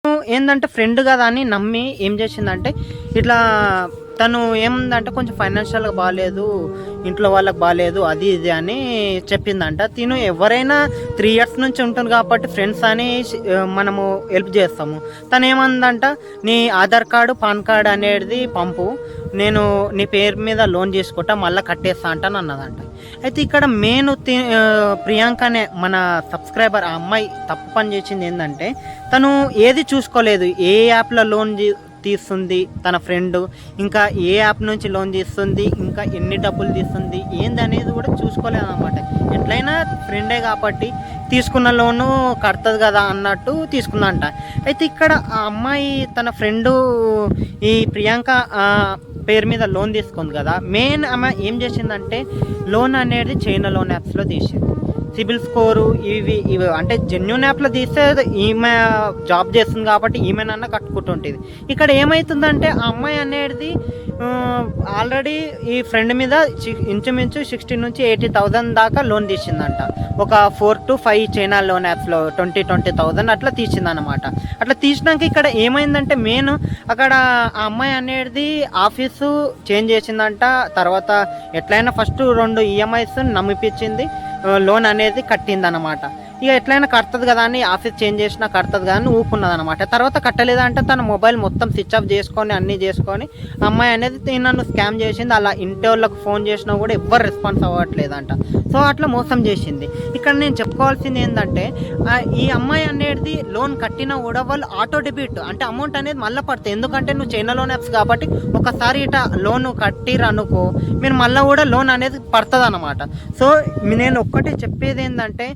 ఏందంటే ఫ్రెండ్ కదా అని నమ్మి ఏం చేసిందంటే ఇట్లా తను ఏముందంటే కొంచెం ఫైనాన్షియల్గా బాగాలేదు, ఇంట్లో వాళ్ళకి బాగాలేదు, అది ఇది అని చెప్పిందంట. తిను ఎవరైనా 3 ఇయర్స్ నుంచి ఉంటుంది కాబట్టి ఫ్రెండ్స్ అని మనము హెల్ప్ చేస్తాము. తను ఏమందంట, నీ ఆధార్ కార్డు పాన్ కార్డు అనేది పంపు, నేను నీ పేరు మీద లోన్ చేసుకుంటా మళ్ళీ కట్టేస్తా అంటాను అన్నదంట. అయితే ఇక్కడ మెయిన్ ప్రియాంక అనే మన సబ్స్క్రైబర్ ఆ అమ్మాయి తప్పు పని చేసింది ఏంటంటే, తను ఏది చూసుకోలేదు. ఏ యాప్లో లోన్ తీస్తుంది తన ఫ్రెండ్, ఇంకా ఏ యాప్ నుంచి లోన్ తీస్తుంది, ఇంకా ఎన్ని డబ్బులు తీస్తుంది ఏంది అనేది కూడా చూసుకోలేదు అనమాట. ఎట్లయినా ఫ్రెండే కాబట్టి తీసుకున్న లోను కడుతుంది కదా అన్నట్టు తీసుకుందంట. అయితే ఇక్కడ ఆ అమ్మాయి తన ఫ్రెండు ఈ ప్రియాంక పేరు మీద లోన్ తీసుకుంది కదా, మెయిన్ ఆమె ఏం చేసిందంటే లోన్ అనేది చైనా లోన్ యాప్స్లో తీసింది. సిబిల్ స్కోరు ఇవి అంటే జెన్యూన్ యాప్లో తీస్తే ఈమె జాబ్ చేస్తుంది కాబట్టి ఈమెనన్నా కట్టుకుంటుంటుంది. ఇక్కడ ఏమవుతుందంటే ఆ అమ్మాయి అనేది ఆల్రెడీ ఈ ఫ్రెండ్ మీద ఇంచుమించు 60 నుంచి 80,000 దాకా లోన్ తీసిందంట. ఒక 4 to 5 చైనా లోన్ యాప్స్లో 20,000 అట్లా తీసిందనమాట. అట్లా తీసినాక ఇక్కడ ఏమైందంటే మెయిన్ అక్కడ ఆ అమ్మాయి అనేది ఆఫీసు చేంజ్ చేసిందంట. తర్వాత ఎట్లయినా ఫస్ట్ 2 EMIs నమ్మిపించింది, లోన్ అనేది కట్టిందనమాట. ఇక ఎట్లయినా కడుతుంది కదా అని ఆఫీస్ చేంజ్ చేసినా కడుతుంది కదా అని ఊపుకున్నదనమాట. తర్వాత కట్టలేదంటే తన మొబైల్ మొత్తం స్విచ్ ఆఫ్ చేసుకొని అన్నీ చేసుకొని అమ్మాయి అనేది నన్ను స్కామ్ చేసింది. అలా ఇంటి వాళ్ళకి ఫోన్ చేసినా కూడా ఎవ్వరు రెస్పాన్స్ అవ్వట్లేదంట. సో అట్లా మోసం చేసింది. ఇక్కడ నేను చెప్పుకోవాల్సింది ఏంటంటే ఈ అమ్మాయి అనేది లోన్ కట్టినా కూడా వాళ్ళు ఆటో డెబిట్ అంటే అమౌంట్ అనేది మళ్ళీ పడుతుంది. ఎందుకంటే నువ్వు చైనా లోన్ యాప్స్ కాబట్టి ఒకసారి ఇట లోన్ కట్టిరనుకో మీరు మళ్ళీ కూడా లోన్ అనేది పడుతుంది అనమాట. సో నేను ఒక్కటి చెప్పేది ఏంటంటే